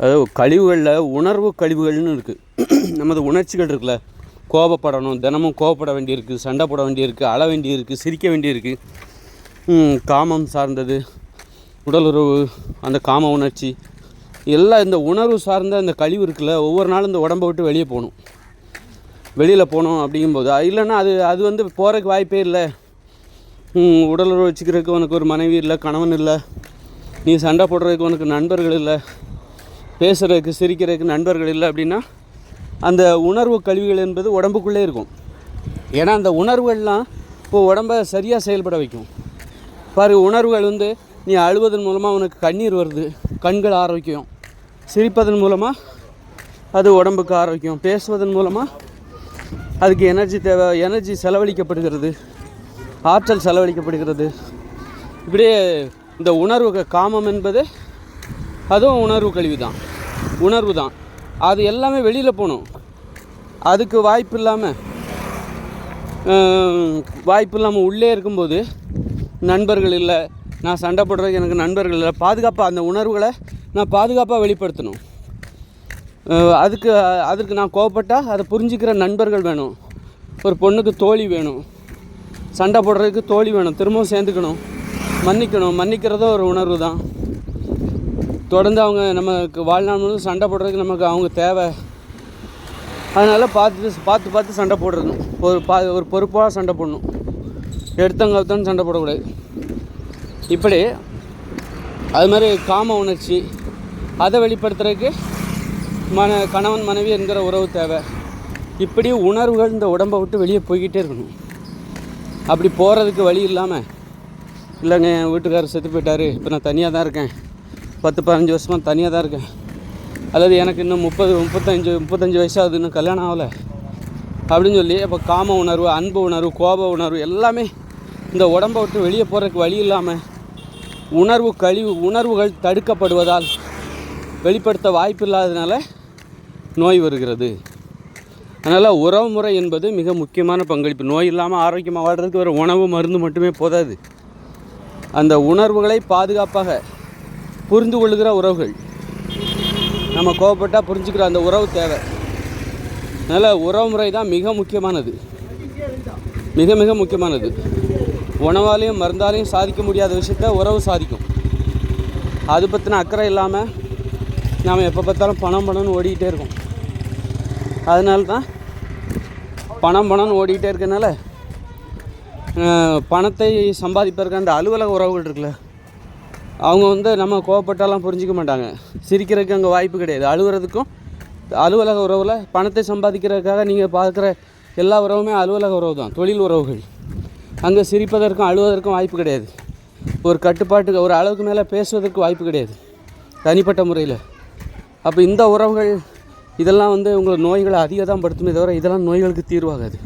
அதாவது கழிவுகளில் உணர்வு கழிவுகள்னு இருக்குது. நமது உணர்ச்சிகள் இருக்குல்ல, கோபப்படணும், தினமும் கோபப்பட வேண்டியிருக்கு, சண்டை போட வேண்டியிருக்கு, அழ வேண்டியிருக்கு, சிரிக்க வேண்டியிருக்கு, காமம் சார்ந்தது, உடலுறவு, அந்த காம உணர்ச்சி எல்லாம் இந்த உணர்வு சார்ந்த அந்த கழிவு இருக்குல்ல, ஒவ்வொரு நாளும் இந்த உடம்பை விட்டு வெளியே போகணும். வெளியில் போகணும் அப்படிங்கும்போது இல்லைன்னா அது வந்து போகிறதுக்கு வாய்ப்பே இல்லை. உடலுறவு வச்சுக்கிறதுக்கு உனக்கு ஒரு மனைவி இல்லை, கணவன் இல்லை, நீ சண்டை போடுறதுக்கு உனக்கு நண்பர்கள் இல்லை, பேசுகிறதுக்கு சிரிக்கிறதுக்கு நண்பர்கள் இல்லை அப்படின்னா அந்த உணர்வு கழிவுகள் என்பது உடம்புக்குள்ளே இருக்கும். ஏன்னா அந்த உணர்வுகள்லாம் இப்போது உடம்பை சரியாக செயல்பட வைக்கும். பாரு, உணர்வுகள் வந்து நீ அழுவதன் மூலமாக உனக்கு கண்ணீர் வருது, கண்கள் ஆரோக்கியம். சிரிப்பதன் மூலமாக அது உடம்புக்கு ஆரோக்கியம். பேசுவதன் மூலமாக அதுக்கு எனர்ஜி தேவை, எனர்ஜி செலவழிக்கப்படுகிறது, ஆற்றல் செலவழிக்கப்படுகிறது. இப்படியே இந்த உணர்வு காமம் என்பது அதுவும் உணர்வு கழிவு தான், உணர்வு தான். அது எல்லாமே வெளியில் போகணும். அதுக்கு வாய்ப்பு இல்லாமல் உள்ளே இருக்கும்போது நண்பர்கள் இல்லை, நான் சண்டை போடுறதுக்கு எனக்கு நண்பர்கள் இல்லை, பாதுகாப்பாக அந்த உணர்வுகளை நான் பாதுகாப்பாக வெளிப்படுத்தணும். அதற்கு நான் கோவப்பட்டால் அதை புரிஞ்சிக்கிற நண்பர்கள் வேணும். ஒரு பொண்ணுக்கு தோழி வேணும், சண்டை போடுறதுக்கு தோழி வேணும், திரும்பவும் சேர்ந்துக்கணும், மன்னிக்கிறதோ ஒரு உணர்வு தான். தொடர்ந்து அவங்க நமக்கு வாழ்நாள் முழுவதும் சண்டை போடுறதுக்கு நமக்கு அவங்க தேவை. அதனால் பார்த்து சண்டை போடுறது, ஒரு பொறுப்பாக சண்டை போடணும், எடுத்தங்கத்தான் சண்டை போடக்கூடாது. இப்படி அது மாதிரி காம உணர்ச்சி அதை வெளிப்படுத்துறதுக்கு கணவன் மனைவி என்கிற உறவு தேவை. இப்படி உணர்வுகள் இந்த உடம்பை விட்டு வெளியே போய்கிட்டே இருக்கணும். அப்படி போகிறதுக்கு வழி இல்லாமல், இல்லைங்க என் வீட்டுக்காரர் செத்து போயிட்டார், இப்போ நான் தனியாக தான் இருக்கேன், 10-15 வருஷமாக தனியாக தான் இருக்கேன், அல்லது எனக்கு இன்னும் 35 வயசாகுது, இன்னும் கல்யாணம் ஆகலை அப்படின்னு சொல்லி அப்போ காம உணர்வு, அன்பு உணர்வு, கோப உணர்வு எல்லாமே இந்த உடம்பை விட்டு வெளியே போகிறதுக்கு வழி இல்லாமல் உணர்வுகள் தடுக்கப்படுவதால், வெளிப்படுத்த வாய்ப்பு இல்லாததுனால நோய் வருகிறது. அதனால் உறவு முறை என்பது மிக முக்கியமான பங்களிப்பு. நோய் இல்லாமல் ஆரோக்கியமாக வாழ்கிறதுக்கு ஒரு உணவு மருந்து மட்டுமே போதாது. அந்த உணர்வுகளை பாதுகாப்பாக புரிந்து கொள்ளுகிற உறவுகள், நம்ம கோபப்பட்டால் புரிஞ்சுக்கிற அந்த உறவு தேவை. அதனால் உறவு முறை தான் மிக முக்கியமானது, மிக மிக முக்கியமானது. உணவாலையும் மருந்தாலையும் சாதிக்க முடியாத விஷயத்த உறவு சாதிக்கும். அது பற்றின அக்கறை இல்லாமல் நாம் எப்போ பார்த்தாலும் பணம்னு ஓடிக்கிட்டே இருக்கோம். அதனால தான் பணம்னு ஓடிக்கிட்டே இருக்கனால பணத்தை சம்பாதிப்பதற்கு அந்த அலுவலக உறவுகள் இருக்குல்ல, அவங்க வந்து நம்ம கோவப்பட்டாலாம் புரிஞ்சிக்க மாட்டாங்க, சிரிக்கிறதுக்கு அங்கே வாய்ப்பு கிடையாது. அலுவலகத்துக்கும் அலுவலக உறவில் பணத்தை சம்பாதிக்கிறதுக்காக நீங்கள் பார்க்குற எல்லா உறவுமே அலுவலக உறவு தான், தொழில் உறவுகள். அங்கே சிரிப்பதற்கும் அழுவதற்கும் வாய்ப்பு கிடையாது. ஒரு கட்டுப்பாட்டுக்கு ஒரு அளவுக்கு மேலே பேசுவதற்கு வாய்ப்பு கிடையாது தனிப்பட்ட முறையில். அப்போ இந்த உறவுகள் இதெல்லாம் வந்து உங்களை நோய்களை அதிகம் தான் படுத்துமே தவிர இதெல்லாம் நோய்களுக்கு தீர்வாகாது.